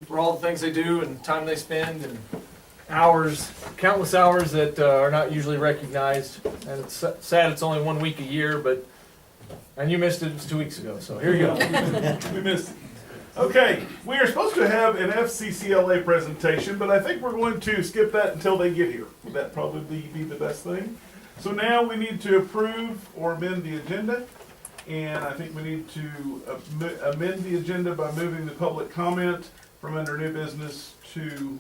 for all the things they do and time they spend and hours, countless hours that are not usually recognized. And it's sad it's only 1 week a year, and you missed it, it was 2 weeks ago, so here you go. We missed it. Okay, we are supposed to have an FCCLA presentation, but I think we're going to skip that until they get here. Would that probably be the best thing? So now we need to approve or amend the agenda. And I think we need to amend the agenda by moving the public comment from under new business to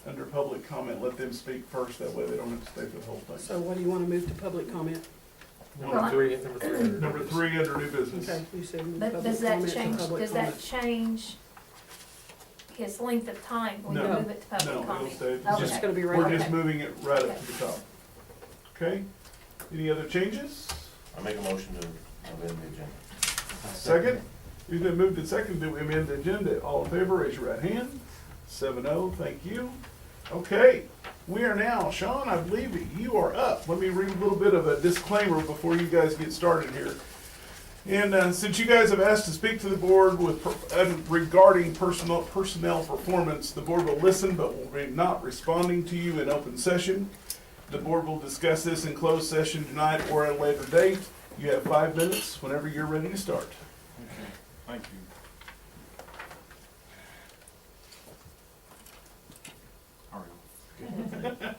under public comment. Let them speak first, that way they don't have to stay for the whole thing. So what do you want to move to public comment? Number three. Number 3 under new business. Okay, you said move But public does that comment to change, public does that comment. change his length of time when you No. move it to No, public it'll comment? stay. It's just Okay. gonna be We're right. just Okay. moving it right up to the top. Okay? Any other changes? I make a motion to amend the agenda. Second? We've been moved and seconded to amend the agenda. All in favor, raise your right hand. 7-0, thank you. Okay, we are now, Sean, I believe that you are up. Let me read a little bit of a disclaimer before you guys get started here. And since you guys have asked to speak to the board regarding personnel performance, the board will listen but will be not responding to you in open session. The board will discuss this in closed session tonight or at a later date. You have 5 minutes whenever you're ready to start. Okay, thank you. How are you?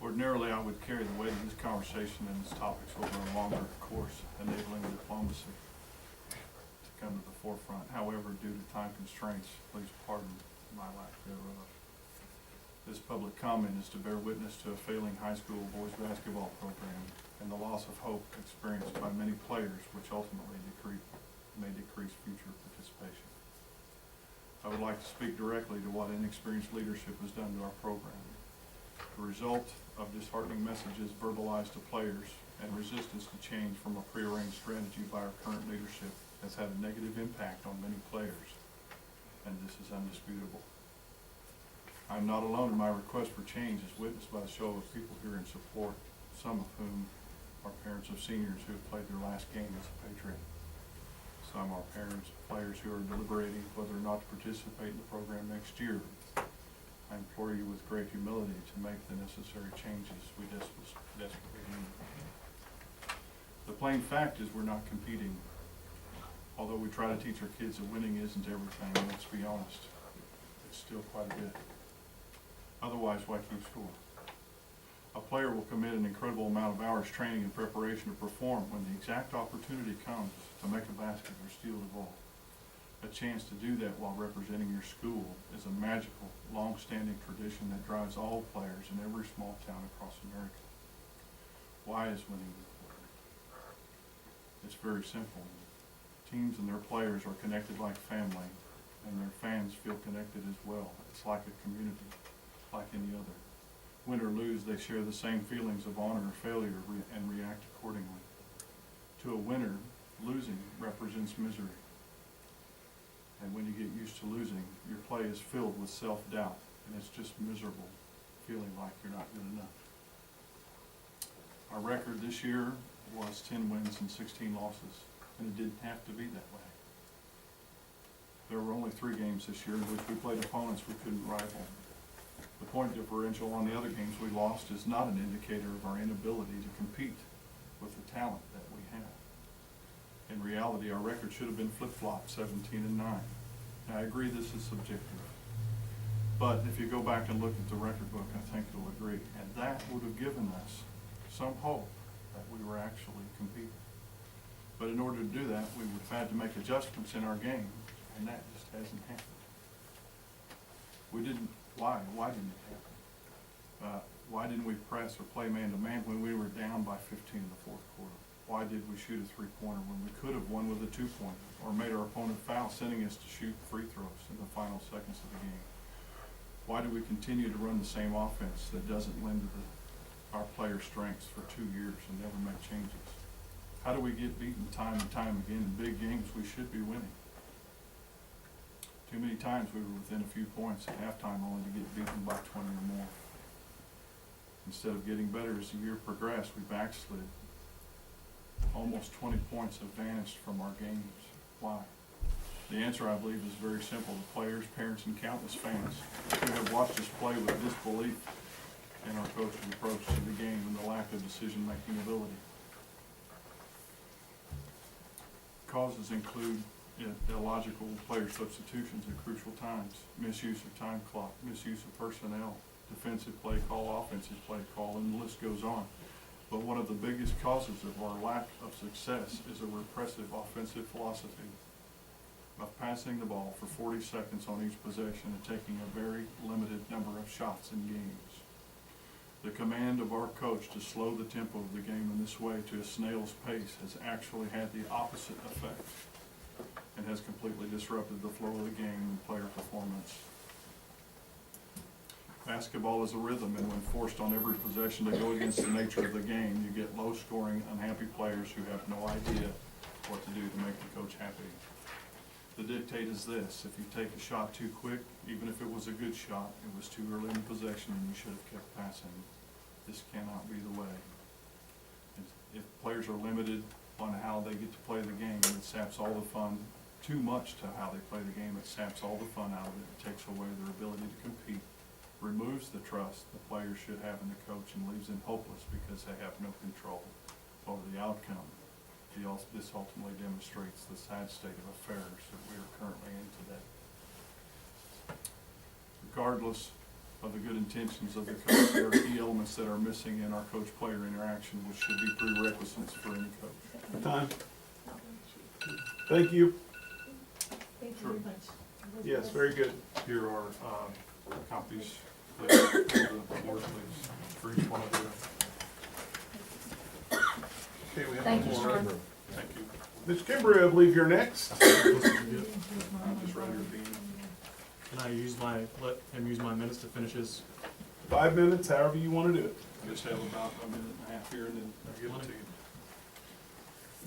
Ordinarily, I would carry the weight of this conversation and its topics over a longer course, enabling diplomacy to come to the forefront. However, due to time constraints, please pardon my lack thereof. This public comment is to bear witness to a failing high school boys basketball program and the loss of hope experienced by many players, which ultimately may decrease future participation. I would like to speak directly to what inexperienced leadership has done to our program. The result of disheartening messages verbalized to players and resistance to change from a prearranged strategy by our current leadership has had a negative impact on many players, and this is undisputable. I am not alone in my request for change, as witnessed by the show of people here in support, some of whom are parents of seniors who have played their last game as a Patriot. Some are parents of players who are deliberating whether or not to participate in the program next year. I implore you with great humility to make the necessary changes we desperately need. The plain fact is we're not competing. Although we try to teach our kids that winning isn't everything, let's be honest, it's still quite a bit. Otherwise, why keep score? A player will commit an incredible amount of hours training and preparation to perform when the exact opportunity comes to make a basket or steal the ball. A chance to do that while representing your school is a magical, long-standing tradition that drives all players in every small town across America. Why is winning important? It's very simple. Teams and their players are connected like family, and their fans feel connected as well. It's like a community, like any other. Win or lose, they share the same feelings of honor or failure and react accordingly. To a winner, losing represents misery. And when you get used to losing, your play is filled with self-doubt, and it's just miserable, feeling like you're not good enough. Our record this year was 10 wins and 16 losses, and it didn't have to be that way. There were only 3 games this year in which we played opponents we couldn't rival. The point differential on the other games we lost is not an indicator of our inability to compete with the talent that we have. In reality, our record should have been flip-flop, 17-9. Now, I agree this is subjective. But if you go back and look at the record book, I think you'll agree. And that would have given us some hope that we were actually competing. But in order to do that, we would have had to make adjustments in our game, and that just hasn't happened. Why didn't it happen? Why didn't we press or play man-to-man when we were down by 15 in the fourth quarter? Why did we shoot a 3-pointer when we could have won with a 2-pointer, or made our opponent foul, sending us to shoot free throws in the final seconds of the game? Why do we continue to run the same offense that doesn't lend to our players' strengths for 2 years and never make changes? How do we get beaten time and time again in big games we should be winning? Too many times we were within a few points at halftime only to get beaten by 20 or more. Instead of getting better as the year progressed, we backslid. Almost 20 points have vanished from our games. Why? The answer, I believe, is very simple. The players, parents, and countless fans who have watched us play with disbelief in our coach's approach to the game and the lack of decision-making ability. Causes include illogical player substitutions at crucial times, misuse of time clock, misuse of personnel, defensive play call, offensive play call, and the list goes on. But one of the biggest causes of our lack of success is a repressive offensive philosophy of passing the ball for 40 seconds on each possession and taking a very limited number of shots in games. The command of our coach to slow the tempo of the game in this way to a snail's pace has actually had the opposite effect and has completely disrupted the flow of the game and player performance. Basketball is a rhythm, and when forced on every possession to go against the nature of the game, you get low-scoring, unhappy players who have no idea what to do to make the coach happy. The dictate is this: if you take a shot too quick, even if it was a good shot, it was too early in possession and you should have kept passing. This cannot be the way. If players are limited on how they get to play the game, it saps all the fun. Too much to how they play the game, it saps all the fun out of it. It takes away their ability to compete, removes the trust the players should have in the coach, and leaves them hopeless because they have no control over the outcome. This ultimately demonstrates the sad state of affairs that we are currently in today. Regardless of the good intentions of the coach, there are key elements that are missing in our coach-player interaction, which should be prerequisites for any coach. Time. Thank you. Thank Sure. you very much. Yes, very good. Here are copies for the board, please, for each one of you. Okay, we have Thank one you, more. Sean. Thank you. Ms. Kimbrough, I believe you're next. I'm just ready to be. Can I let him use my minutes to finish his? 5 minutes, however you want to do it. Just have about a minute and a half here and then I'll give it to you.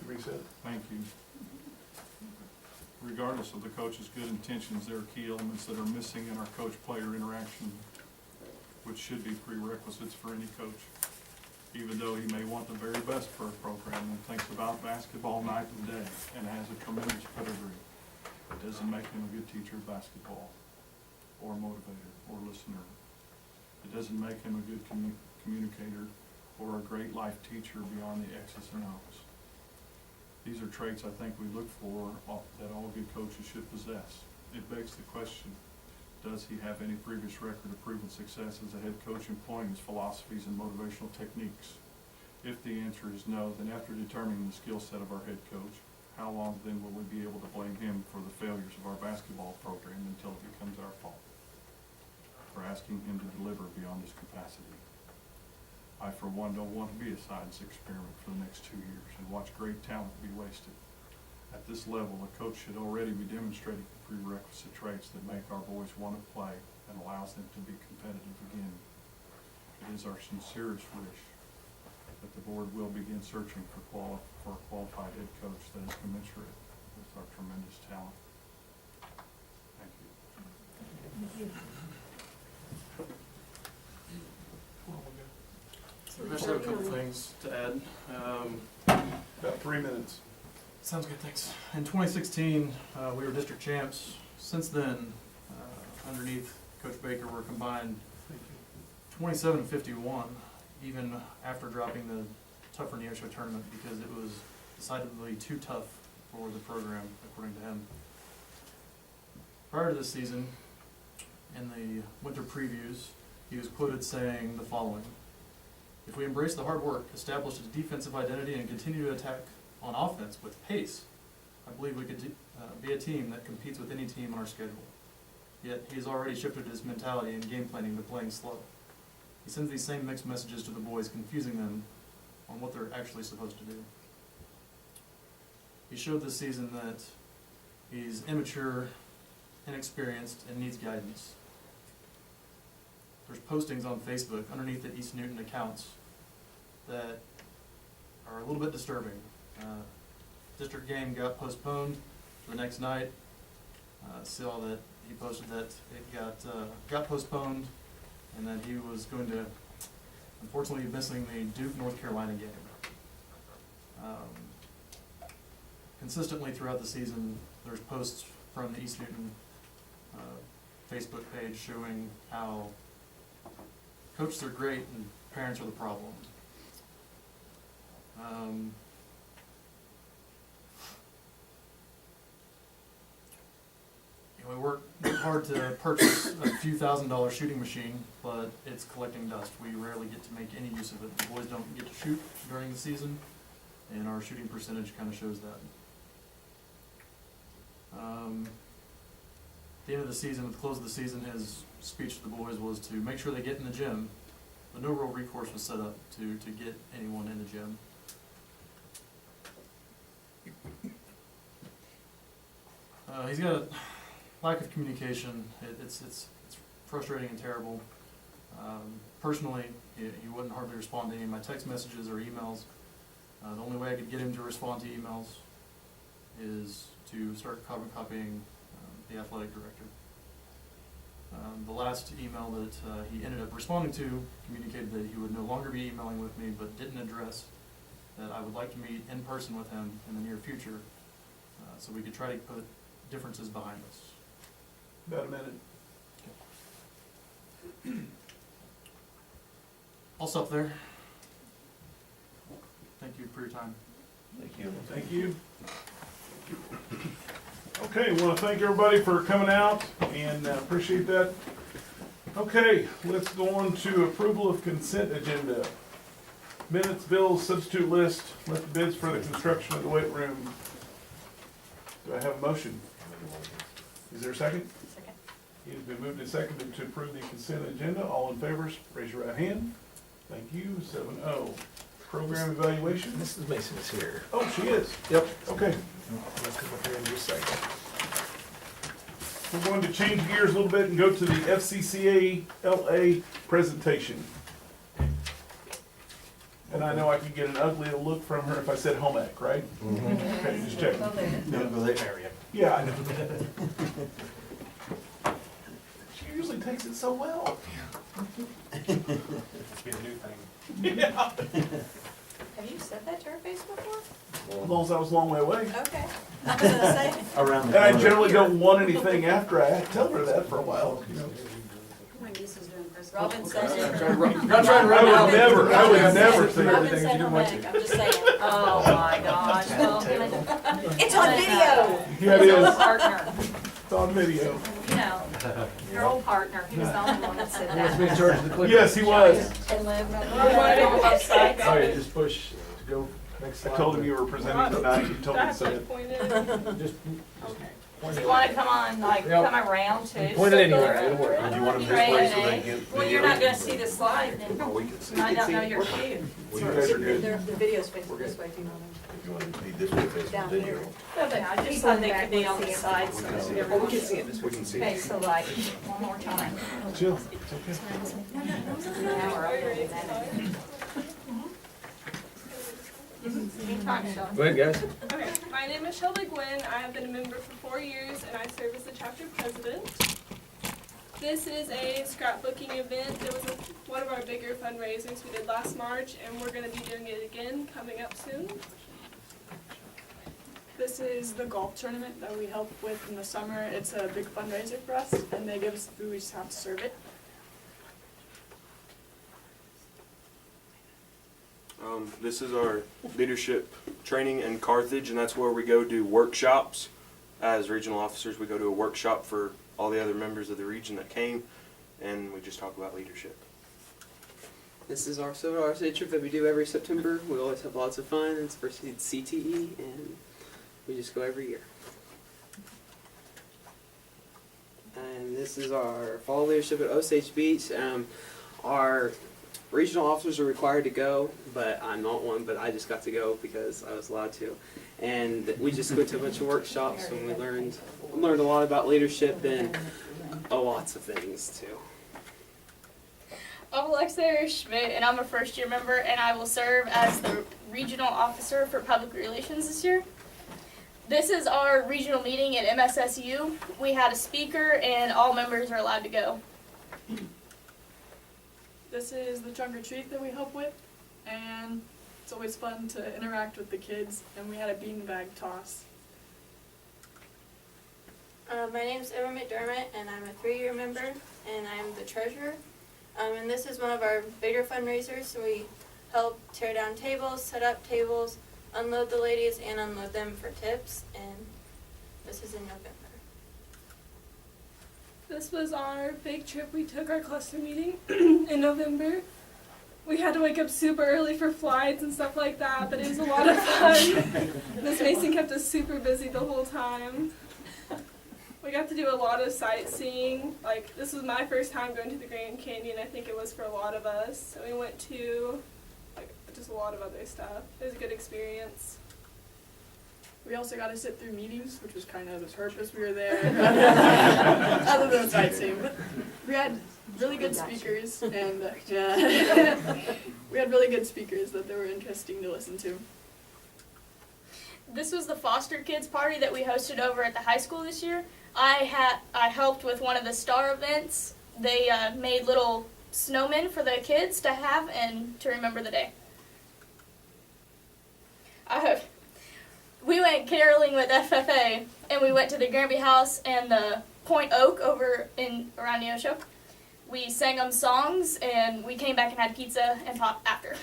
Everybody said? Thank you. Regardless of the coach's good intentions, there are key elements that are missing in our coach-player interaction, which should be prerequisites for any coach. Even though he may want the very best for a program and thinks about basketball night and day and has a tremendous pedigree, it doesn't make him a good teacher of basketball, or motivator, or listener. It doesn't make him a good communicator or a great life teacher beyond the X's and O's. These are traits I think we look for that all good coaches should possess. It begs the question, does he have any previous record of proven success as a head coach employing his philosophies and motivational techniques? If the answer is no, then after determining the skill set of our head coach, how long then will we be able to blame him for the failures of our basketball program until it becomes our fault for asking him to deliver beyond his capacity? I, for one, don't want to be a science experiment for the next 2 years and watch great talent be wasted. At this level, a coach should already be demonstrating the prerequisite traits that make our boys want to play and allows them to be competitive again. It is our sincerest wish that the board will begin searching for a qualified head coach that is commensurate with our tremendous talent. Thank you. Thank you. I just have a couple things to add. About 3 minutes. Sounds good, thanks. In 2016, we were district champs. Since then, underneath Coach Baker, we're combined 27-51, even after dropping the tougher Neosho tournament because it was decidedly too tough for the program, according to him. Prior to this season, in the winter previews, he was quoted saying the following: "If we embrace the hard work, establish a defensive identity, and continue to attack on offense with pace, I believe we could be a team that competes with any team on our schedule." Yet he has already shifted his mentality and game planning to playing slow. He sends these same mixed messages to the boys, confusing them on what they're actually supposed to do. He showed this season that he's immature, inexperienced, and needs guidance. There's postings on Facebook underneath the East Newton accounts that are a little bit disturbing. District game got postponed to the next night. Saw that he posted that it got postponed, and that he was going to, unfortunately, be missing the Duke North Carolina game. Consistently throughout the season, there's posts from the East Newton Facebook page showing how coaches are great and parents are the problem. We work hard to purchase a few $1,000 shooting machine, but it's collecting dust. We rarely get to make any use of it. The boys don't get to shoot during the season, and our shooting percentage kind of shows that. At the end of the season, at the close of the season, his speech to the boys was to make sure they get in the gym, but no real recourse was set up to get anyone in the gym. He's got a lack of communication. It's frustrating and terrible. Personally, he wouldn't hardly respond to any of my text messages or emails. The only way I could get him to respond to emails is to start copying the athletic director. The last email that he ended up responding to communicated that he would no longer be emailing with me, but didn't address that I would like to meet in person with him in the near future, so we could try to put differences behind us. About a minute. I'll stop there. Thank you for your time. Thank you. Thank you. Okay, want to thank everybody for coming out and appreciate that. Okay, let's go on to approval of consent agenda. Minutes, bills, substitute list, let the bids for the construction of the weight room. Do I have a motion? Is there a second? Second. It has been moved and seconded to approve the consent agenda. All in favor, raise your right hand. Thank you, 7-0. Program evaluation. Mrs. Mason is here. Oh, she is. Yep. Okay. Let's come up here in just a second. We're going to change gears a little bit and go to the FCCA LA presentation. And I know I could get an ugly look from her if I said home ec, right? Okay, just checking. Go there. No, go there, area. Yeah, I know. She usually takes it so well. It's been a new thing. Yeah. Have you said that to her face before? As long as I was a long way away. Okay. I was gonna say. Around And I generally don't want anything after I tell her that for a while, you know. My niece is doing Christmas. Robin said it. Not trying to run I out. would never Say Robin everything if said you didn't want home to. ec. I'm just saying. Oh my gosh. Well, it's on video. Yeah, it His old is. partner, It's on video. you know, your old partner, he was the only one that said He wants me in that. charge of the clicker. Yes, he was. And live. You wanna go both sides? Oh, yeah, just push to go next I slide. told him you were presenting tonight. You told me to say it. Just point Do it. you wanna come on, like, Yep. come around too? Point it anywhere, it'll work. Do you want them this Right, way so okay. they get? Well, you're not gonna see the slide, then Oh, we can see. you might not know your cue. Well, you guys are good. The video's facing this way, too, If you want to be this way, face the Down video. here. No, but I just thought they could be on the side, so We can see it. everyone. We can see Okay, it. so like, one more time. Chill. It's okay. Now we're over in that. Anytime, Sean. Go ahead, guys. Okay, my name is Shelby Gwynn. I have been a member for 4 years and I serve as the chapter president. This is a scrapbooking event. It was one of our bigger fundraisers we did last March and we're going to be doing it again coming up soon. This is the golf tournament that we help with in the summer. It's a big fundraiser for us and they give us food, we just have to serve it. This is our leadership training in Carthage, and that's where we go do workshops. As regional officers, we go to a workshop for all the other members of the region that came, and we just talk about leadership. This is also our city trip that we do every September. We always have lots of fun. It's for CTE, and we just go every year. And this is our fall leadership at Osage Beach. Our regional officers are required to go, but I'm not one, but I just got to go because I was allowed to. And we just went to a bunch of workshops and we learned a lot about leadership and lots of things too. I'm Alexa Schmidt, and I'm a first-year member, and I will serve as the regional officer for public relations this year. This is our regional meeting at MSSU. We had a speaker, and all members are allowed to go. This is the trunk or treat that we help with, and it's always fun to interact with the kids, and we had a beanbag toss. My name's Emma McDermott, and I'm a 3-year member, and I'm the treasurer. And this is one of our bigger fundraisers, so we help tear down tables, set up tables, unload the ladies, and unload them for tips, and this is in November. This was our big trip. We took our cluster meeting in November. We had to wake up super early for flights and stuff like that, but it was a lot of fun. Miss Mason kept us super busy the whole time. We got to do a lot of sightseeing. Like, this was my first time going to the Grand Canyon. I think it was for a lot of us. So we went to just a lot of other stuff. It was a good experience. We also got to sit through meetings, which was kind of the purpose we were there. Other than sightseeing. But we had really good speakers, and we had really good speakers that they were interesting to listen to. This was the foster kids party that we hosted over at the high school this year. I helped with one of the star events. They made little snowmen for the kids to have and to remember the day. We went caroling with FFA, and we went to the Granby House and the Point Oak over around Neosho. We sang them songs, and we came back and had pizza and pop after.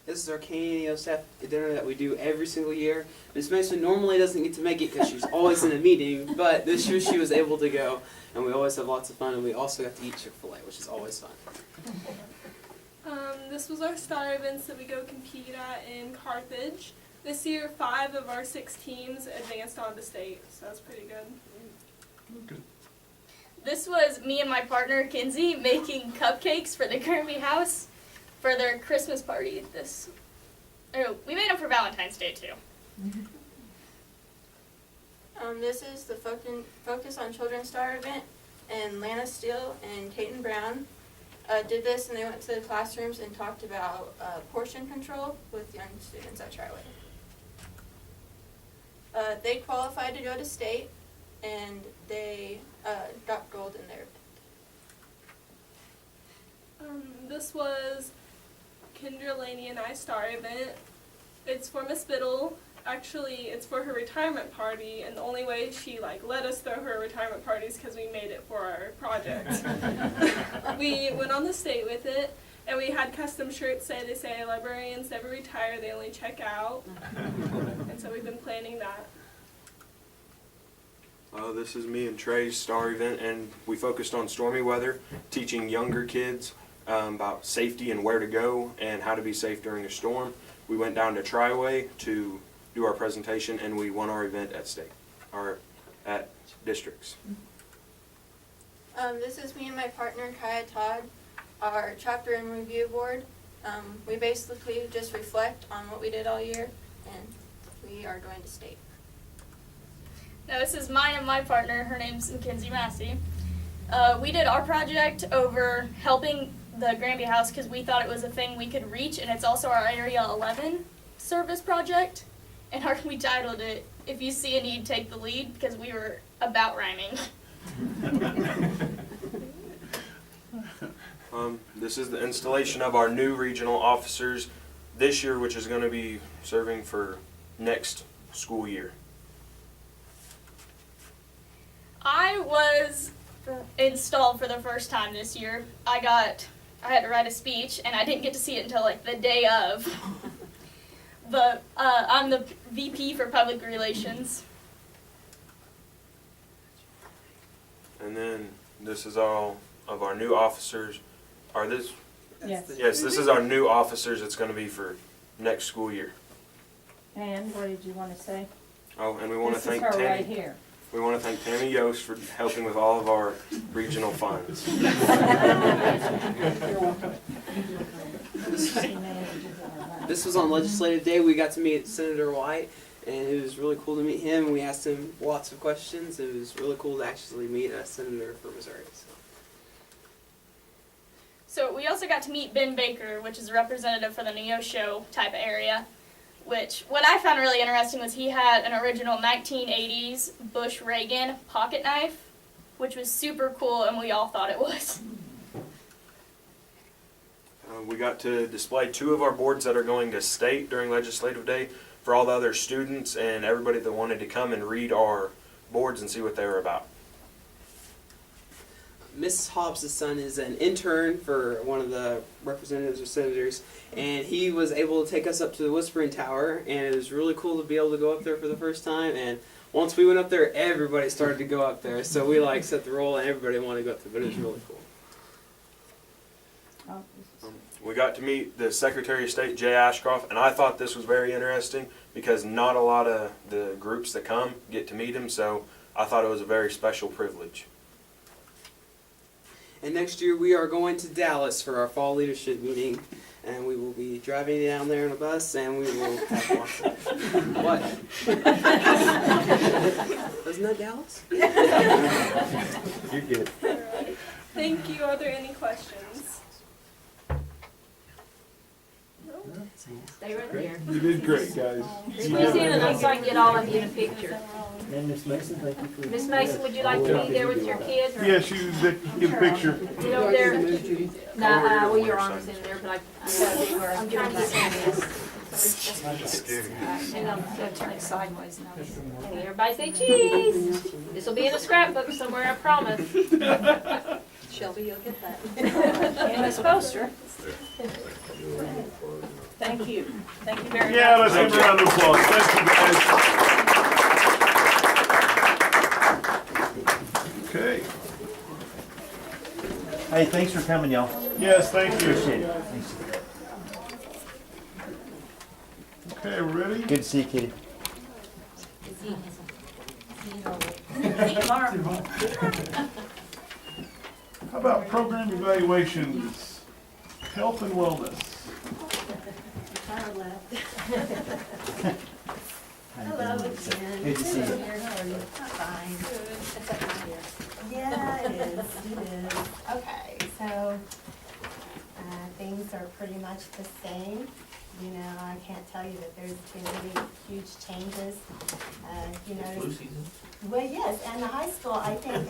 This is our Canyon staff dinner that we do every single year. Miss Mason normally doesn't get to make it because she's always in a meeting, but this year she was able to go, and we always have lots of fun, and we also got to eat Chick-fil-A, which is always fun. This was our star events that we go compete at in Carthage. This year, 5 of our 6 teams advanced on to state, so that's pretty good. This was me and my partner, Kinsey, making cupcakes for the Granby House for their Christmas party. We made them for Valentine's Day, too. This is the Focus on Children Star event, and Lana Steele and Peyton Brown did this, and they went to the classrooms and talked about portion control with young students at Tri-Way. They qualified to go to state, and they got gold in their event. This was Kendra Laney and I star event. It's for Miss Biddle. Actually, it's for her retirement party, and the only way she let us throw her retirement party is because we made it for our project. We went on the state with it, and we had custom shirts they say librarians never retire, they only check out. And so we've been planning that. This is me and Trey's star event, and we focused on stormy weather, teaching younger kids about safety and where to go and how to be safe during a storm. We went down to Tri-Way to do our presentation, and we won our event at state, or at districts. This is me and my partner, Kaya Todd, our chapter and review board. We basically just reflect on what we did all year, and we are going to state. Now this is mine and my partner, her name's Mackenzie Massey. We did our project over helping the Granby House because we thought it was a thing we could reach, and it's also our Area 11 service project. And we titled it, If You See a Need, Take the Lead, because we were about rhyming. This is the installation of our new regional officers this year, which is going to be serving for next school year. I was installed for the first time this year. I had to write a speech, and I didn't get to see it until the day of. I'm the VP for Public Relations. And then this is all of our new officers. Yes. Yes, this is our new officers. It's going to be for next school year. And what did you want to say? Oh, and we want to This is thank her right Tammy. here. We want to thank Tammy Yost for helping with all of our regional funds. This was on Legislative Day. We got to meet Senator White, and it was really cool to meet him. We asked him lots of questions. It was really cool to actually meet a senator for Missouri. So we also got to meet Ben Baker, which is a representative for the Neosho type of area, which what I found really interesting was he had an original 1980s Bush Reagan pocket knife, which was super cool, and we all thought it was. We got to display 2 of our boards that are going to state during Legislative Day for all the other students and everybody that wanted to come and read our boards and see what they were about. Mrs. Hobbs' son is an intern for one of the representatives or senators, and he was able to take us up to the Whispering Tower, and it was really cool to be able to go up there for the first time. And once we went up there, everybody started to go up there, so we like set the roll, and everybody wanted to go up there, but it was really cool. We got to meet the Secretary of State, Jay Ashcroft, and I thought this was very interesting because not a lot of the groups that come get to meet him, so I thought it was a very special privilege. And next year we are going to Dallas for our fall leadership meeting, and we will be driving down there in a bus, and we will have lots of what? Wasn't that Dallas? You're good. Alright. Thank you. Are there any questions? Stay right there. You did great, guys. Squeeze in and so I can get all of you in a picture. And Miss Mason, thank you for. Miss Mason, would you like to be there with your kids? Or Yes, you did get a picture. get over there? Nah, well, your arm is in there, but I'm trying to get this. Hang on, I'm gonna turn it sideways now. Hey, everybody say cheese. This will be in a scrapbook somewhere, I promise. Shelby, you'll get that. And this poster. Thank you. Thank you very much. Yeah, let's give a round of applause. Thank you, guys. Okay. Hey, thanks for coming, y'all. Yes, thank you. Appreciate it. Thanks. Okay, we ready? Good to see you, Kitty. How about program evaluations? Health and wellness. Hello again. Good to see you. Fine. Yeah, it is, it is. Okay, so, things are pretty much the same. You know, I can't tell you that there's been any huge changes. You know, well, yes, and the high school, I think,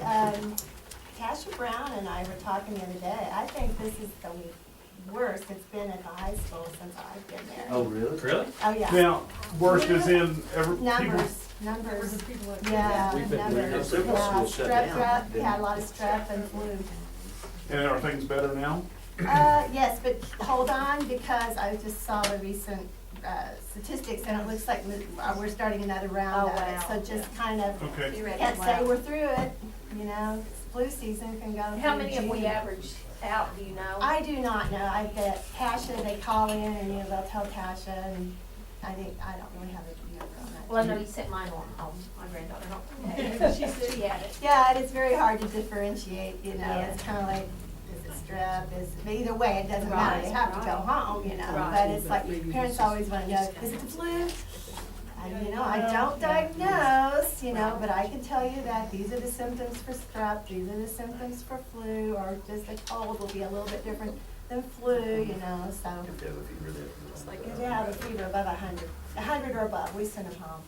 Tasha Brown and I were talking the other day. I think this is the worst it's been at the high school since I've been there. Oh, really? Really? Oh, yeah. Now, worst is in every people. Numbers, yeah, We've been- numbers, several yeah, schools shut strep, down. we had a lot of strep and flu. And are things better now? Yes, but hold on, because I just saw the recent, statistics, and it looks like we're starting another round of it, so just kind of, Okay. can't say we're through it, you know, flu season can go How through many have we June. averaged out, do you know? I do not know. I get Tasha, they call in and, you know, they'll tell Tasha, and I think, I don't really have a number on that. Well, I know you sent mine on home, my granddaughter home. She said she had it. Yeah, and it's very hard to differentiate, you know, Yeah. it's kinda like, is it strep, but either way, it doesn't matter, you have to go home, you know, Right. but it's like, parents always wanna know, is it the flu? You know, I don't diagnose, you know, but I can tell you that these are the symptoms for strep, these are the symptoms for flu, or just a cold will be a little bit different than flu, you know, so. It's like, if they have a fever above 100 or above, we send them home.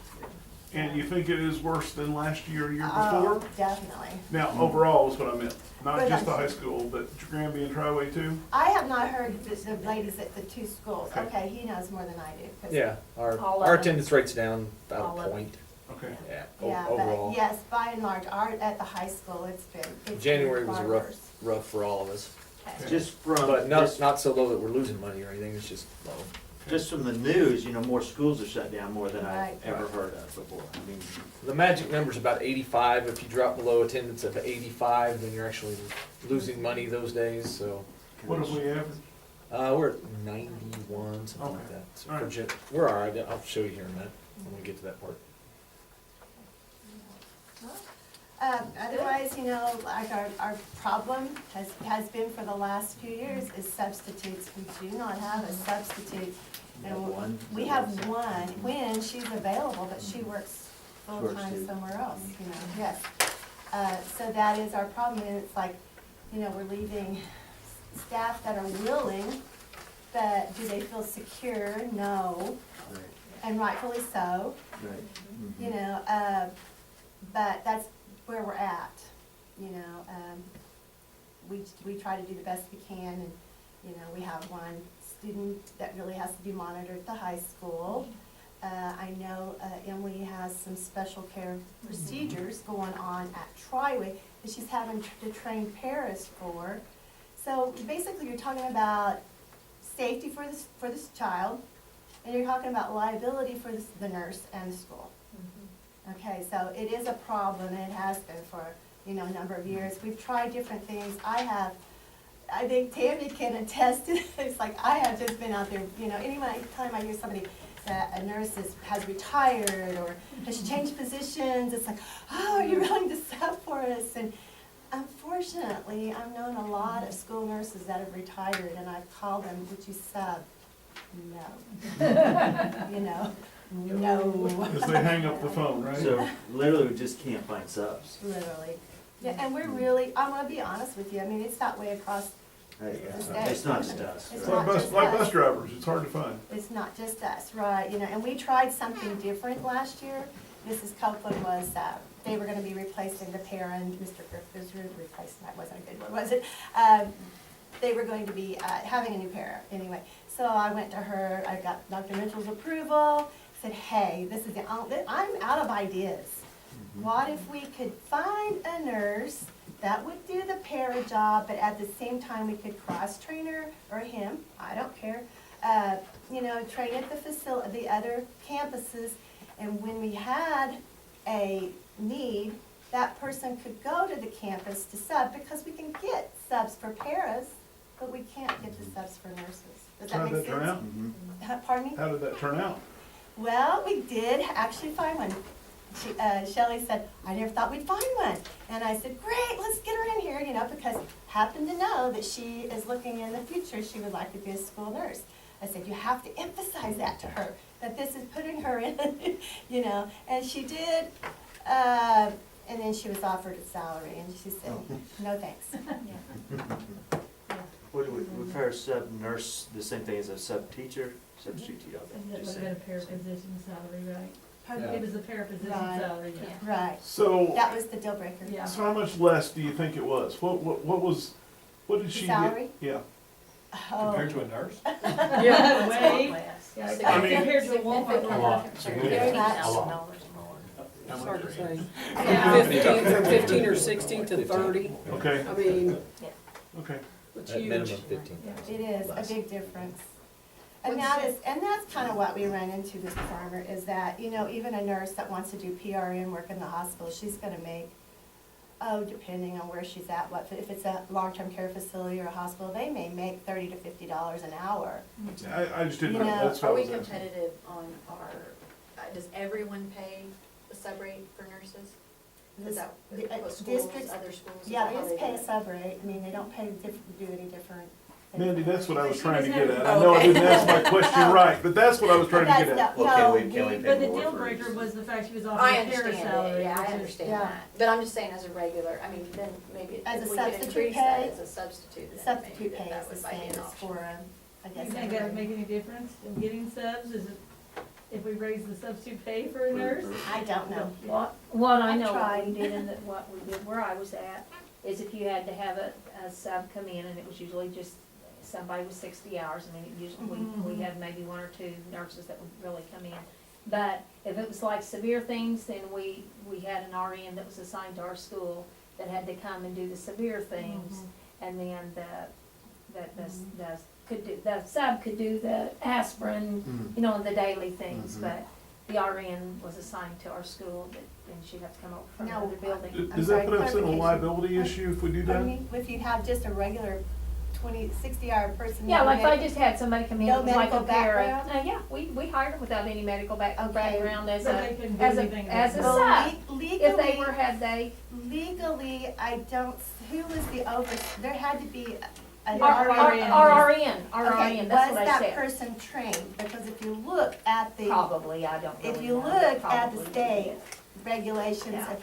And you think it is worse than last year or year Oh, before? definitely. Now, overall is what I meant. Not But just the I'm- high school, but Granby and Triway too? I have not heard the ladies at the two schools. Okay. Okay, he knows more than I do. 'Cause- Yeah, All of our them. attendance rate's down All about a of them. point. Okay. Yeah, Yeah, overall. but yes, by and large, at the high school, it's been January was far a rough, worse. rough for all of us. Okay. Just from, But not, just, not so low that we're losing money or anything, it's just low. just from the news, you know, more schools are shut down more than I've Right. ever heard of before. I mean, The magic number's about 85. If you drop below attendance of 85, then you're actually losing money those days, so. What have we averaged? We're at 91, something like Okay. that. So All right. for we're all right. I'll show you here in a minute when we get to that part. Otherwise, you know, like our problem has been for the last few years is substitutes. We do not have a substitute. You have one? We have one, when she's available, but she works Works full-time too. somewhere else, you know, yes. So that is our problem, and it's like, you know, we're leaving staff that are willing, but do they feel secure? No, right, and rightfully so, right. you know, but that's where we're at, you know. We try to do the best we can, and, you know, we have one student that really has to be monitored at the high school, I know Emily has some special care procedures going on at Triway that she's having to train paras for. So basically, you're talking about safety for this child, and you're talking about liability for the nurse and the school. Okay, so it is a problem, and it has been for, you know, a number of years. We've tried different things. I think Tammy can attest to it. It's like I have just been out there, you know, any time I hear somebody that a nurse has retired or has changed positions, it's like, oh, are you willing to sub for us? And unfortunately, I've known a lot of school nurses that have retired, and I've called them, would you sub? No. You know, no. As they hang up the phone, right? So literally, we just can't find subs. Literally. Yeah, and we're really, I'm gonna be honest with you, I mean, it's that way across, It's not just us. It's right? not just Like us. bus drivers, it's hard to find. It's not just us, right, you know, and we tried something different last year. Mrs. Copeland was, they were gonna be replacing the para, and Mr. Griffiths was replacing, that wasn't a good one, was it? They were going to be having a new para, anyway. So I went to her, I got Dr. Mitchell's approval, said, hey, this is I'm out of ideas. What if we could find a nurse that would do the para job, but at the same time we could cross-train her, or him, I don't care, you know, train at the facility, the other campuses, and when we had a need, that person could go to the campus to sub, because we can get subs for paras, but we can't get the subs for nurses. Does that How make did sense? that turn out? Pardon me? How did that turn out? Well, we did actually find one. Shelley said, I never thought we'd find one. And I said, great, let's get her in here, you know, because happened to know that she is looking in the future, she would like to be a school nurse. I said, you have to emphasize that to her, that this is putting her in, you know, and she did. And then she was offered a salary, and she said, no thanks. With her sub nurse, the same thing as a sub teacher, substitute teacher. It would have been a paraposition salary, right? Pardon? It was a paraposition Right. salary, yeah. Right, So, that was the deal breaker. Yeah. so how much less do you think it was? What did she get? Salary? Yeah. Oh. Compared to a nurse? Yeah, way, yeah, I mean- compared to the Walmart. Very much. It's hard to say. Yeah. 15, from 15 or 16 to 30. Okay, I mean, okay. it's At huge. minimum 15. It is a big difference. And that's kind of what we run into, Mr. Farmer, is that, you know, even a nurse that wants to do PRN work in the hospital, she's gonna make, depending on where she's at, if it's a long-term care facility or a hospital, they may make $30 to $50 an hour. I just didn't You know, know, that's what Are I we was asking. competitive on our, does everyone pay the sub rate for nurses? Is that The, what schools, districts, other schools? yeah, how they they just pay do a it? sub rate, I mean, they don't pay, do any different. Mandy, that's what I was She trying to doesn't get have- at. I know I didn't ask my question Oh. right, but that's what I was trying to get at. That's, Well, no, can we pay But the more deal for- breaker was the fact she was offered I a para understand salary. it, yeah, I which is- understand yeah. that. But I'm just saying as a regular, I mean, then maybe As if a we could substitute increase pay, that as a substitute, then maybe substitute pay that is the would might be same an as option. for, I You guess. think that would make any difference in getting subs? Is it, if we raise the substitute pay for a nurse? I don't know. What I I've know what tried. we did and what we did where I was at is if you had to have a sub come in, and it was usually just somebody with 60 hours, I mean, it usually, we had maybe one or two nurses that would really come in. But if it was like severe things, then we had an RN that was assigned to our school that had to come and do the severe things. And then the sub could do the aspirin, you know, and the daily things, but the RN was assigned to our school, and she'd have to come over from No, another building. Does that put us in a liability issue if we do Pardon that? me? If you have just a regular 60-hour person. Yeah, that like if would I just had somebody come in, No it was like a medical para. background? Yeah, we hired them without any medical Okay. background as But a, they couldn't do as anything a, as a Well, sub. legally, If they were, had they, legally, I don't, who was the there had to be an our RN. RN, Okay, RN, that's was what I that said. person trained? Because if you look at the, Probably, I don't really if you know, look but at the probably state did. regulations, Yeah.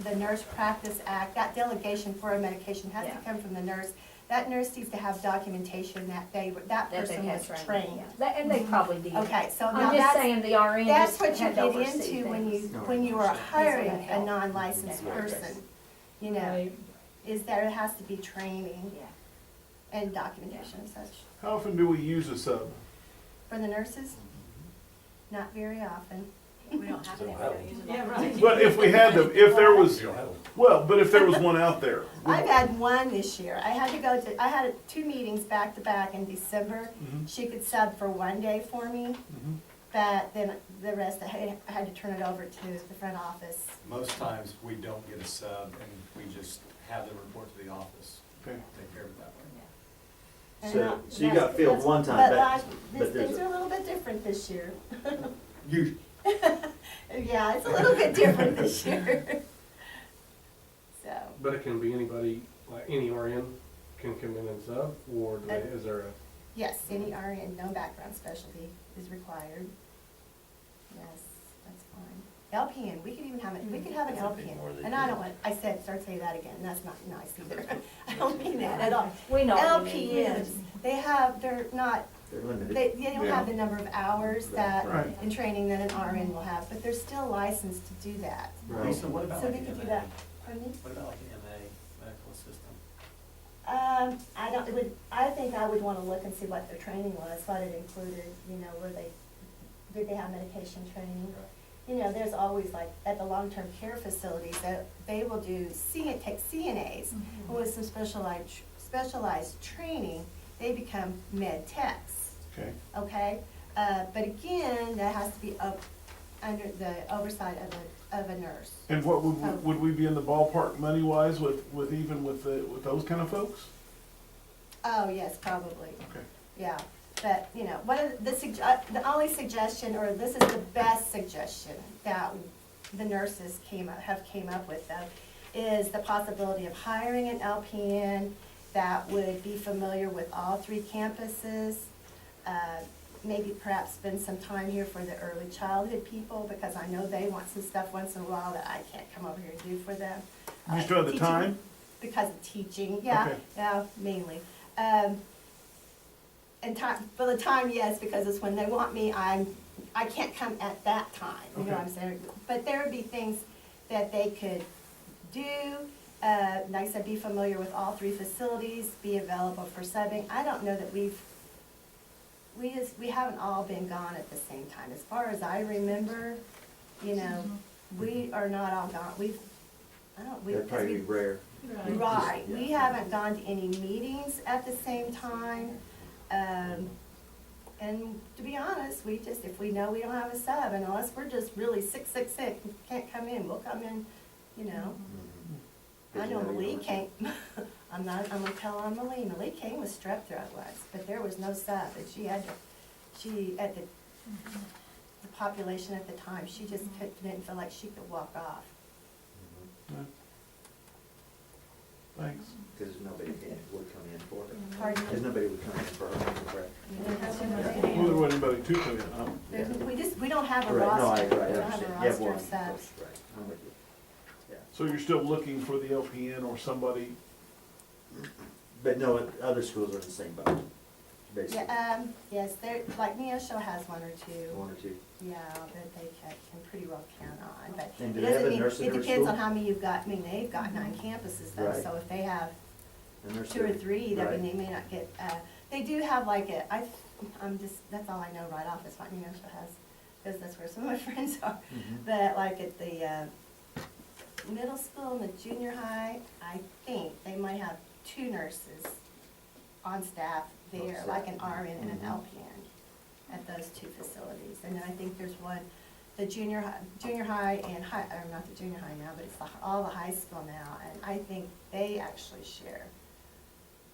the Nurse Practice Act, that delegation for a medication has to Yeah. come from the nurse. That nurse needs to have documentation that that That they person had was training, trained. yeah. That- And they probably did. Okay, so now I'm just that's, saying the RN that's just what you had to get oversee into things. when you are hiring That's what a helped. non-licensed That's right. person, you know, Right. is there has to be training Yeah. and documentation and such. How often do we use a sub? For the nurses, not very often. We don't have any, we don't use them. Yeah, right. But if we had them, if there was, well, but if there was one out there. I've had one this year. I had 2 meetings back to back in December. Mhm. She could sub for one day for me, Mhm. but then the rest I had to turn it over to the front office. Most times, we don't get a sub, and we just have them report to the office. Okay. Take care of it that way. And So you got filled one time, But but there's things are a little bit different this year. you, Yeah, it's a little bit different this year. So, But it can be anybody, like any RN can come in and sub, or do they, is there a? yes, any RN, no background specialty is required. Yes, that's fine. LPN, we could even have we could have an LPN, and I don't want, start saying that again, that's not nice either. I don't mean that at all. We know what you mean. LPNs, they're not, they're limited. they don't have the number of hours that, Right. in training that an RN will have, but they're still licensed to do that. Right. Lisa, what about So like they an could do MA? that. Pardon me? What about like an MA, medical assistant? I think I would wanna look and see what their training was, what it included, did they have medication training? You know, there's always like, at the long-term care facilities, that they will take CNAs, and with some specialized training, they become med techs, Okay. okay? But again, that has to be under the oversight of a nurse. And what would we be in the ballpark money-wise with those kind of folks? Oh, yes, probably. Okay. Yeah, but, one of the only suggestion, or this is the best suggestion that the nurses have came up with, though, is the possibility of hiring an LPN that would be familiar with all 3 campuses, maybe perhaps spend some time here for the early childhood people, because I know they want some stuff once in a while that I can't come over here and do for them. You still have the Teaching- time? Because of teaching, yeah, Okay. yeah, mainly. And time, for the time, yes, because it's when they want me, I can't come at that time, you know what I'm saying? But there would be things that they could do, like I said, be familiar with all 3 facilities, be available for subbing. I don't know that we haven't all been gone at the same time. As far as I remember, we are not all gone. that'd probably be rare. Right, we haven't gone to any meetings at the same time. And to be honest, if we know we don't have a sub, and unless we're just really sick, can't come in, we'll come in, I know Malie came, I'm gonna tell on Malie came with strep throat once, but there was no sub, and the population at the time, she just didn't feel like she could walk off. Thanks. Because nobody would come in for it. Pardon? Because nobody would come in for it, correct? Well, there wasn't anybody to come in, huh? We don't have a Right, no, roster, I we don't have a understand. You have roster one, of subs. right, I'm with you. Yeah. So you're still looking for the LPN or somebody? But no, other schools are in the same boat, basically. Yeah, yes, like Neosho has 1 or 2. 1 or 2. Yeah, that they can pretty well count on, but And do it they have doesn't a mean, nurse in it every depends school? on how many you've got, they've got 9 campuses though, Right. so if they have And they're 2 or still- 3, right. they may not get, they do have like that's all I know right off is what Neosho has, because that's where some of my friends are. Mhm. But like at the, middle school and the junior high, I think they might have 2 nurses on staff there, like an RN and an Mhm. LPN at those 2 facilities. And then I think there's one, the junior high and high, or not the junior high now, but it's all the high school now. And I think they actually share,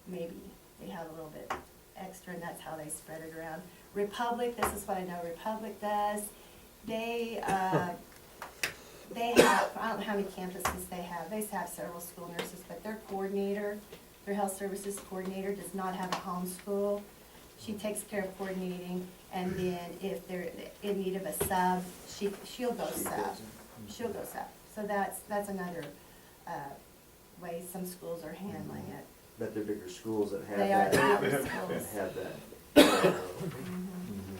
maybe they have a little bit extra, and that's how they spread it around. Republic, this is what I know Republic does. They have, I don't know how many campuses they have. They have several school nurses, but their coordinator, their health services coordinator does not have a home school. She takes care of coordinating, and then if they're in need of a sub, she'll go sub. She'll go sub. So that's another way some schools are handling it. But they're bigger schools that have They are that. the bigger that schools. have that. Mhm. Mhm.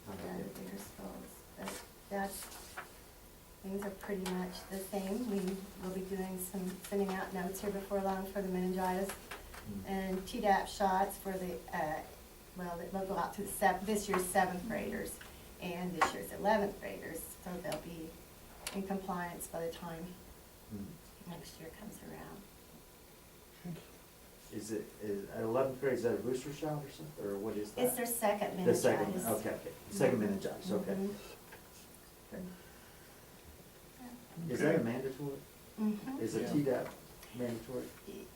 Yeah, the bigger schools. But that's, things are pretty much the same. We will be sending out notes here before long for the meningitis and Tdap shots for they'll go out to this year's 7th graders. And this year's 11th graders, so they'll be in compliance by the time next year comes around. Is at 11th grade, is that a booster shot or something, or what is that? It's their second The second, meningitis. okay, second meningitis, okay. Mhm. Is that a mandatory? Mhm. Is a Yeah. Tdap mandatory?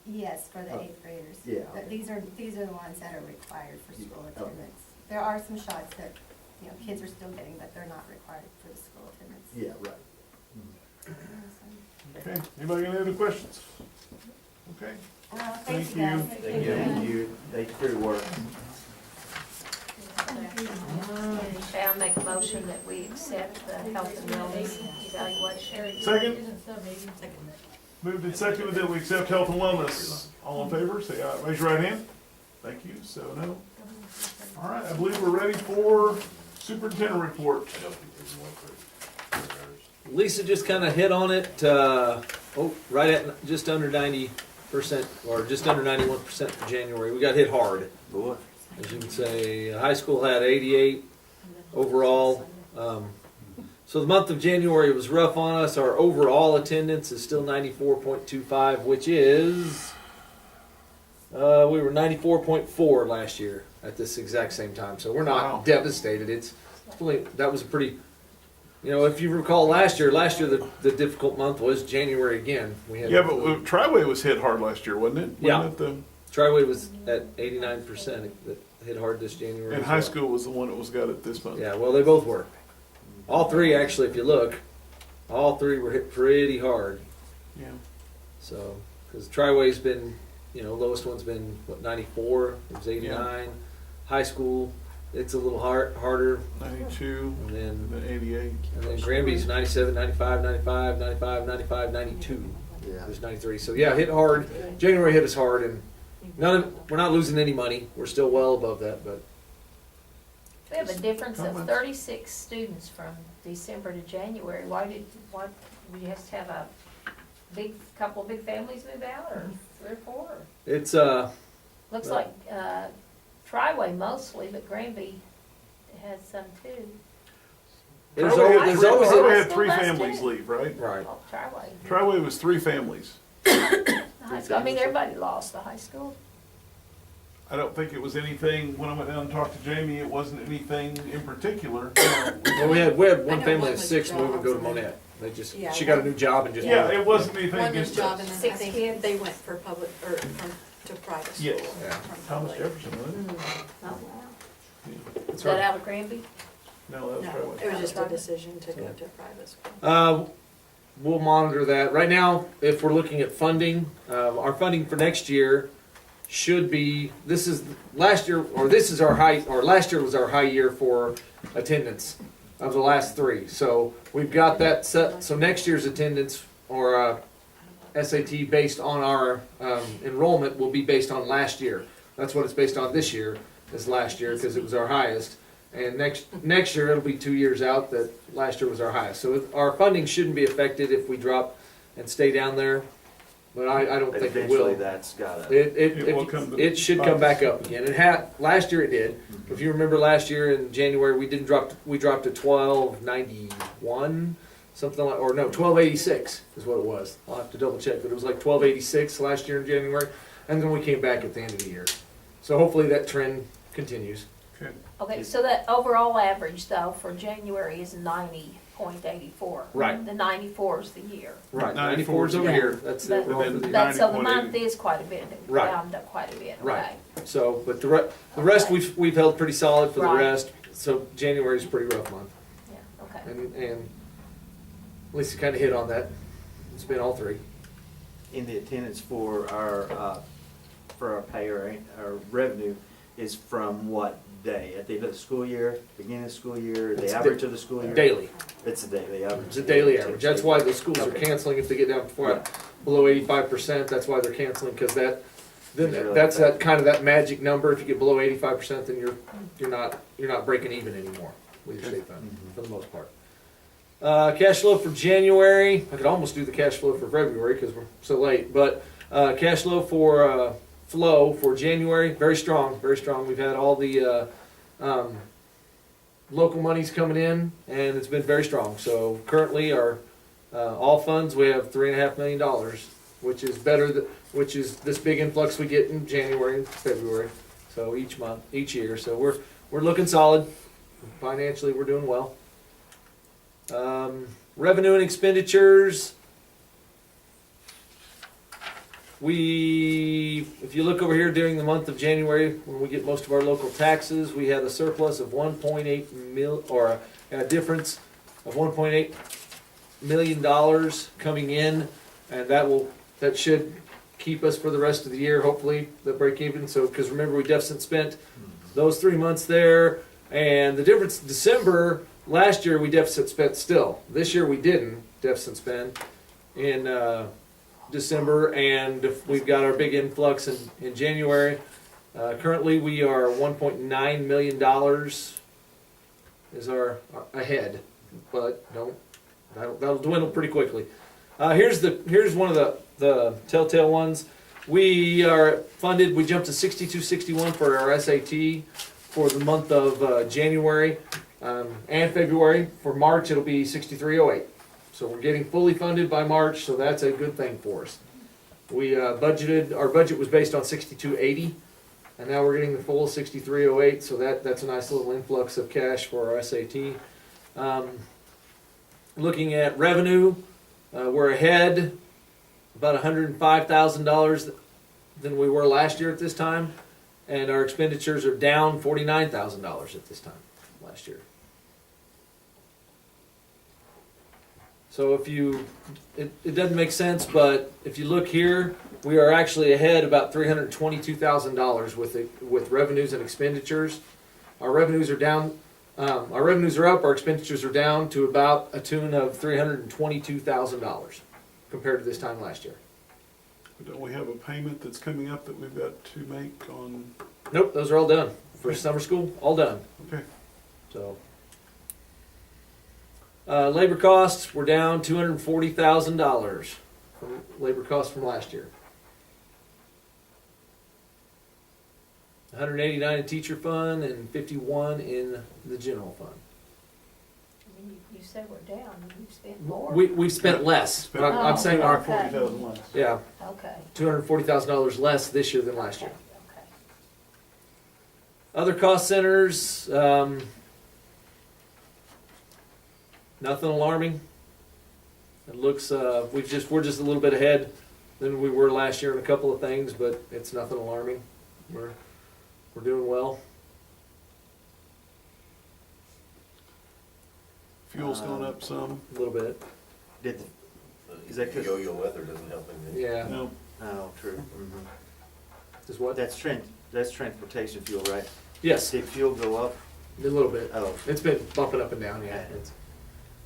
Yes, for the Oh. 8th graders. Yeah, But okay. these are the ones that are required for school Okay. attendance. There are some shots that, kids are still getting, but they're not required for the school attendance. Yeah, right. Okay, anybody got any other questions? Okay, Well, Thank thank you guys. you. Thank you, thank you for your work. Okay, I'll make a motion that we accept the health and wellness evaluation. second, moved and seconded that we accept health and wellness. All in favor, say aye, raise your right hand. Thank you, 7-0. All right, I believe we're ready for superintendent report. Lisa just kind of hit on it, right at just under 90%, or just under 91% for January. We got hit hard. Boy. As you can say, high school had 88 overall. So the month of January was rough on us. Our overall attendance is still 94.25, which is, we were 94.4 last year at this exact same time. So we're not Wow. devastated. That was a pretty, if you recall last year the difficult month was January again. We had Yeah, but Triway was hit hard last year, wasn't it? Yeah. Wasn't it Triway was at 89%. That hit hard this January. and as high well. school was the one that was got it this month. Yeah, well, they both were. All three, actually, if you look, all three were hit pretty hard. Yeah. So, because Triway's been, lowest one's been, 94, it was 89. High school, it's a little harder. 92, And then, then 88. and then Granby's 97, 95, 95, 95, 95, 92. Yeah. There's 93. So, yeah, hit hard. January hit us hard, and we're not losing any money. We're still well above that, but We have a difference of Comments? 36 students from December to January. Why did we just have a couple of big families move out, or 3 or 4? it's, Looks Well- like Triway mostly, but Granby has some too. there's Triway always, had there's always Triway a, had 3 School bus families too. leave, right? right. Oh, Triway. Triway was 3 families. The high school. I mean, everybody lost the high school. I don't think it was anything, when I went down and talked to Jamie, it wasn't anything in particular. Well, we had one I know family one of was 6 move and jobs go to and then- Monette. They just, Yeah, she got a one- new job and just. Yeah, moved. it wasn't anything One was against job us. and then I 6 think kids? they went for public, or to private school. Yes. Yeah. from Thomas public. Jefferson, wasn't it? Oh, wow. It's Is that hard. out of Granby? No, that was No, Triway. it was just a decision to go to private school. We'll monitor that. Right now, if we're looking at funding, our funding for next year should be, last year was our high year for attendance of the last 3. So we've got that set. So next year's attendance or SAT based on our enrollment will be based on last year. That's what it's based on this year, is last year, because it was our highest. And next year, it'll be 2 years out that last year was our highest. So our funding shouldn't be affected if we drop and stay down there, but I don't think it Eventually, will. that's gotta. It will come to It should come back up again. Last year it did. If you remember last year in January, we dropped to 1291, something like, or no, 1286 is what it was. I'll have to double check, but it was like 1286 last year in January, and then we came back at the end of the year. So hopefully that trend continues. Okay. Okay, so that overall average though for January is 90.84. Right. The 94 is the year. Right, 94 94 is over Yeah. here. That's the But- overall for the year. But so the 90.80. month is quite a bit, Right. round up quite a bit, Right. okay. So, but the rest we've held pretty solid for the Right. rest. So January's a pretty rough month, Yeah, okay. and Lisa kind of hit on that. It's been all 3. In the attendance for our pay or our revenue is from what day? At the end of the school year, beginning of the school year, the It's average of the school year? Daily. It's a daily average. It's a daily average. That's why the schools are Okay. canceling if they get down Yeah. below 85%. That's why they're canceling, because Really that's that effective. kind of that magic number. If you get below 85%, then you're not breaking even anymore with your state fund for the most part. Cash flow for January. I could almost do the cash flow for February because we're so late. But cash flow for January, very strong, very strong. We've had all the local money's coming in, and it's been very strong. So currently, our all funds, we have $3.5 million, which is better. Which is this big influx we get in January and February. So each month, each year. So we're looking solid. Financially, we're doing well. Revenue and expenditures. If you look over here during the month of January, when we get most of our local taxes, we had a surplus of 1.8 mil, or a difference of $1.8 million coming in, and that should keep us for the rest of the year. Hopefully, the break even. So, because remember, we deficit spent those 3 months there, and the difference December last year we deficit spent still. This year we didn't deficit spend in December, and we've got our big influx in January. Currently, we are $1.9 million is our ahead, but that'll dwindle pretty quickly. Here's one of the telltale ones. We are funded. We jumped to 6261 for our SAT for the month of January and February. For March, it'll be 6308. So we're getting fully funded by March, so that's a good thing for us. We budgeted, our budget was based on 6280, and now we're getting the full 6308, so that's a nice little influx of cash for our SAT. Looking at revenue, we're ahead about $105,000 than we were last year at this time, and our expenditures are down $49,000 at this time last year. So it doesn't make sense, but if you look here, we are actually ahead about $322,000 with revenues and expenditures. Our revenues are down. Our revenues are up. Our expenditures are down to about a tune of $322,000 compared to this time last year. Don't we have a payment that's coming up that we've got to make on? Nope, those are all done for summer school. All done. Okay. So. Labor costs were down $240,000 from labor costs from last year. 189 in teacher fund and 51 in the general fund. I mean, you said we're down, you've spent more. We've spent less. But I'm saying our $40,000 less. Yeah. Okay. $240,000 less this year than last year. Okay. Other cost centers. Nothing alarming. It looks we're just a little bit ahead than we were last year in a couple of things, but it's nothing alarming. We're doing well. Fuel's gone up some. A little bit. Is that the yo-yo weather doesn't help anything? Yeah. No. Oh, true. Mm-hmm. Just what? That's transportation fuel, right? Yes. Did fuel go up? A little bit. Oh. It's been bumping up and down. Yeah.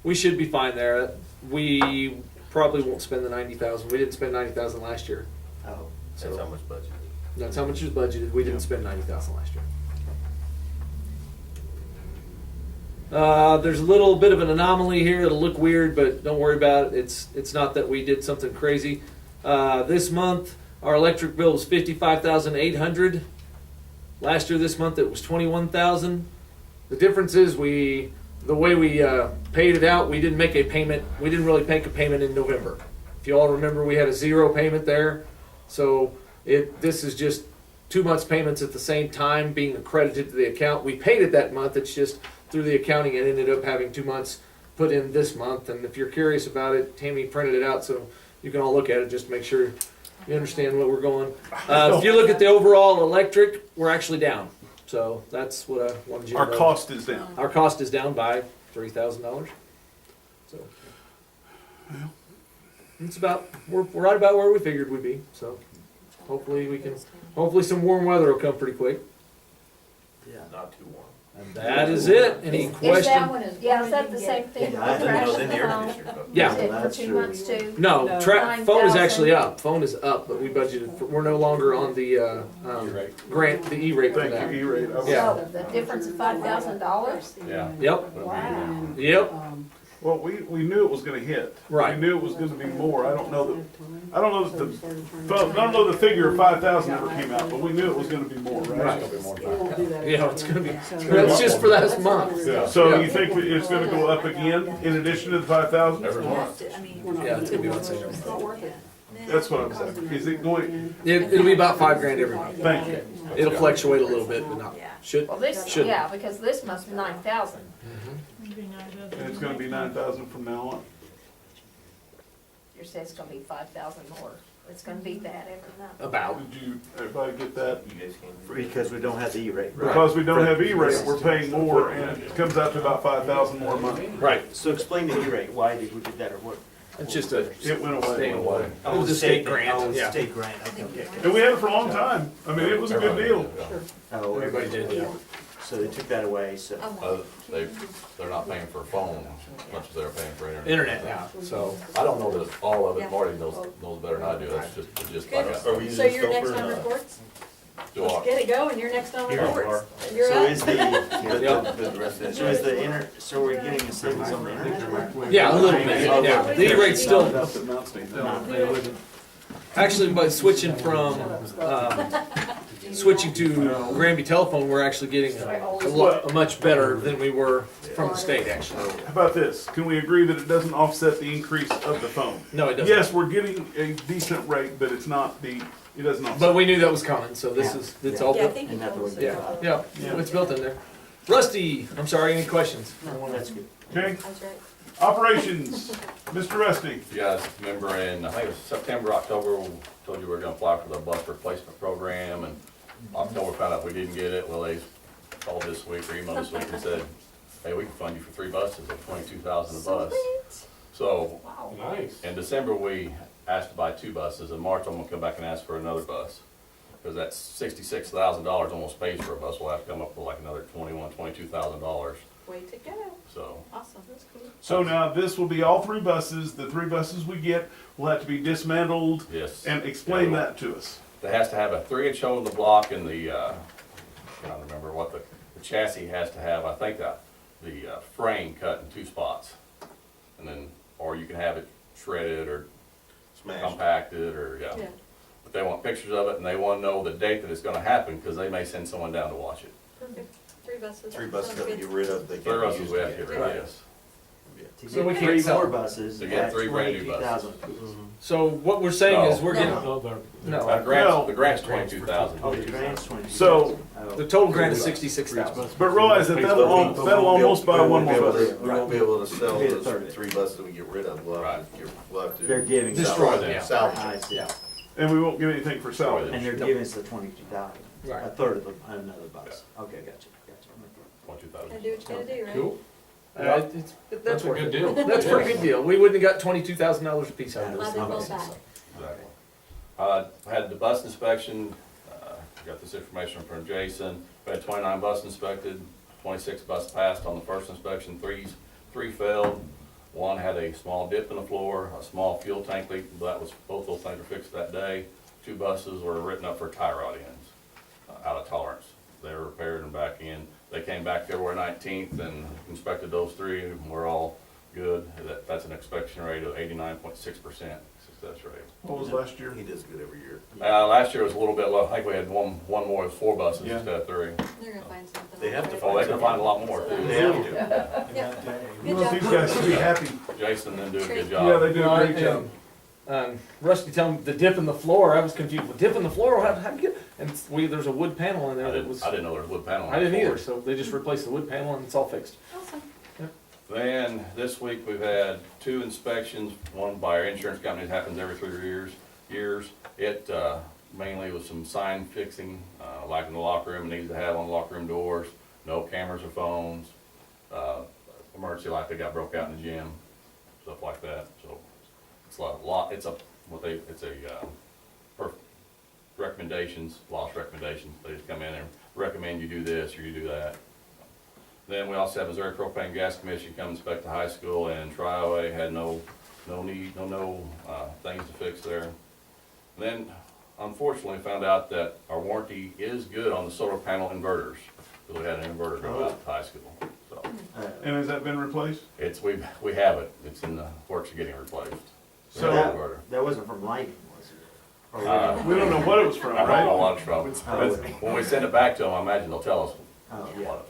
We should be fine there. We probably won't spend the $90,000. We didn't spend $90,000 last year. Oh. So That's how much budget? that's how much is budgeted. We didn't spend $90,000 last year. There's a little bit of an anomaly here. It'll look weird, but don't worry about it. It's not that we did something crazy. This month, our electric bill was $55,800. Last year, this month, it was $21,000. The difference is the way we paid it out, we didn't make a payment. We didn't really make a payment in November. If you all remember, we had a zero payment there. So this is just 2 months payments at the same time being accredited to the account. We paid it that month. It's just through the accounting it ended up having 2 months put in this month. And if you're curious about it, Tammy printed it out so you can all look at it just to make sure you understand what we're going. If you look at the overall electric, we're actually down. So that's what I wanted you to know. Our cost is down. Our cost is down by $3,000. So Well. it's about we're right about where we figured we'd be. So hopefully some warm weather will come pretty quick. Yeah. Not too warm. And that is it. Any Is that questions? one, is that the same thing? Yeah, I Trash Then and the air phone? conditioner goes. Yeah. Is it for That's 2 true. months too? No, No. phone is 9,000. actually up. Phone is up, but we budgeted. We're no longer on the grant, the E-rate for Thank that. you, E-rate. Yeah. So the difference of $5,000? Yeah. Yep. Wow. Yep. Well, we knew it was gonna hit. Right. We knew it was gonna be more. I don't know that I don't know the figure of 5,000 ever came out, but we knew it was gonna be more, right? Yeah, it's gonna be, that's just for that month. So you think it's gonna go up again in addition to the 5,000? You have to, I mean. Yeah, it's gonna be about the same. It's not worth it. That's what I'm saying. Is it going, It'll be about $5,000 every month. thank you. It'll fluctuate a little bit, but not, Yeah. should, Well, this, should. yeah, because this month's 9,000. And it's gonna be 9,000 from now on? You're saying it's gonna be 5,000 more. It's gonna be that every month. About. Did you, everybody get that? Because we don't have the E-rate. Because we don't have E-rate, we're paying more, and it comes out to about 5,000 more a month. Right. So explain the E-rate, why did we get that, or what? It's just a. It went away. It was a state grant, Oh, yeah. state grant, okay. And we had it for a long time. I mean, it was a good deal. Oh, Everybody did, yeah. So they took that away, so. They're not paying for a phone as much as they're paying for internet. Internet now, so. I don't know that all of it, Marty knows better than I do, that's just like a. So you're next on reports? Do Let's I- get it going, you're next on Here we reports. are. You're So up. is so we're getting a savings on the internet? Yeah, a little bit, yeah. The E-rate's still, Up at Mount State. actually, by switching from, switching to Granby Telephone, we're actually getting a much better than we were from the state, actually. How about this? Can we agree that it doesn't offset the increase of the phone? No, it doesn't. Yes, we're getting a decent rate, but it's not it doesn't offset. But we knew that was coming, so this is, it's all Yeah, I built. think you told us. Yeah, it's built in there. Rusty, I'm sorry, any questions? That's good. Okay, That's right. operations, Mr. Rusty. You guys remember in, I think it was September, October, we told you we were gonna apply for the bus replacement program, and October found out we didn't get it. Well, they called this week or emailed this week and said, hey, we can fund you for 3 buses at $22,000 a bus. So, Nice. in December, we asked to buy 2 buses. In March, I'm gonna come back and ask for another bus. Because that $66,000 almost pays for a bus. We'll have to come up with like another $22,000. Way to go. So, Awesome, that's cool. So now this will be all 3 buses. The 3 buses we get will have to be dismantled. yes. And explain that to us. It has to have a 3-inch hole in the block, and the, I don't remember what the chassis has to have. I think the frame cut in 2 spots. And then, or you can have it shredded or compacted or, yeah. But they want pictures of it, and they want to know the date that it's gonna happen, because they may send someone down to watch it. Perfect. 3 buses. 3 buses Sounds that we good. get rid of, they Three can't buses use we have to get rid of, Right. yes. To So we get can't 3 sell more them. buses, To get that's 3 brand new 22,000. So what we're saying is we're getting, No, they're- no, The grant's 22,000. Oh, the grant's 22. So, the total grant is 66,000. but realize that that'll almost buy 1 more bus. We won't be able to sell Be a those third. 3 buses that we get rid of. We'll have to, They're giving. Destroy them. salvage I them. see. And we won't give anything for salvage. And they're giving us the 22,000. Right. A third of another bus. Okay, gotcha. 22,000. Gotta do what you gotta do, right? Cool. That's a good deal. That's a pretty good deal. We wouldn't have got $22,000 a piece out of Glad this. they rolled back. Exactly. Had the bus inspection, got this information from Jason. We had 29 buses inspected, 26 buses passed on the first inspection, 3 failed. 1 had a small dip in the floor, a small fuel tank leak, both those things were fixed that day. 2 buses were written up for tie rod ends, out of tolerance. They were repaired and back in. They came back February 19th and inspected those 3, and we're all good. That's an inspection rate of 89.6% success rate. What was last year? He does good every year. Last year was a little bit low. I think we had one more with 4 buses Yeah. instead of 3. They're gonna find something. They have to Oh, they can find a lot more too. They have to. Yeah. You Good want these job. guys to be happy. Jason then do a good Yeah, job. they do a great job. Rusty told me the dip in the floor, I was confused, well, dip in the floor, how do you get, and there's a wood panel in there that was, I didn't know there was wood panel. on I the didn't either, floor. so they just replaced the wood panel and it's all fixed. Awesome. Then this week we've had 2 inspections, one by our insurance company, it happens every 3 years. It mainly was some sign fixing, like in the locker room, it needs to have on locker room doors, no cameras or phones, emergency light that got broke out in the gym, stuff like that. So it's recommendations, loss recommendations. They just come in and recommend you do this or you do that. Then we also have Missouri Propane Gas Commission come inspect the high school, and Tri-OA had no things to fix there. Then unfortunately found out that our warranty is good on the solar panel inverters, because we had an inverter go out at the high school. So And has that been replaced? It's, we have it, it's in the works of getting replaced. So- That wasn't from lighting, was it? Or Uh, We don't know what it was from, I don't know right? what it's from. Oh. When we send it back to them, I imagine they'll tell us Oh, yeah. what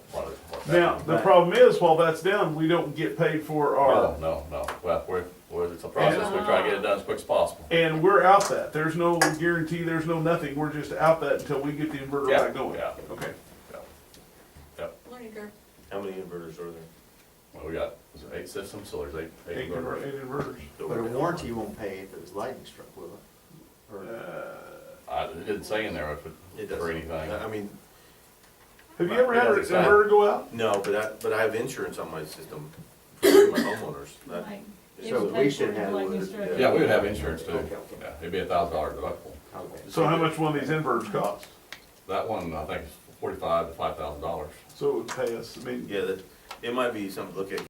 that Now, is. the problem is, while that's down, we don't get paid for our, No. Well, it's a process. We try to get it done as quick as possible. and we're out that. There's no guarantee, there's no nothing. We're just out that until we get the inverter Yeah, back going. yeah. Okay. Learning curve. How many inverters are there? Well, we got, is it 8 systems, so there's eight Eight inverters. inverters. But a warranty won't pay if it was lightning struck, will it? Or- It didn't say in there if It it, doesn't. for anything. I mean, Have you ever had an It doesn't say. inverter go out? no, but I have insurance on my system, for my homeowners. That- Like, is- So we should have lightning it. strike. Yeah, we would have insurance too. Okay, okay. Yeah, it'd be $1,000 deductible. Okay. So how much one of these inverters cost? That one, I think, is $45,000 to $5,000. So it would pay us, I mean, Yeah, it might be something to look at,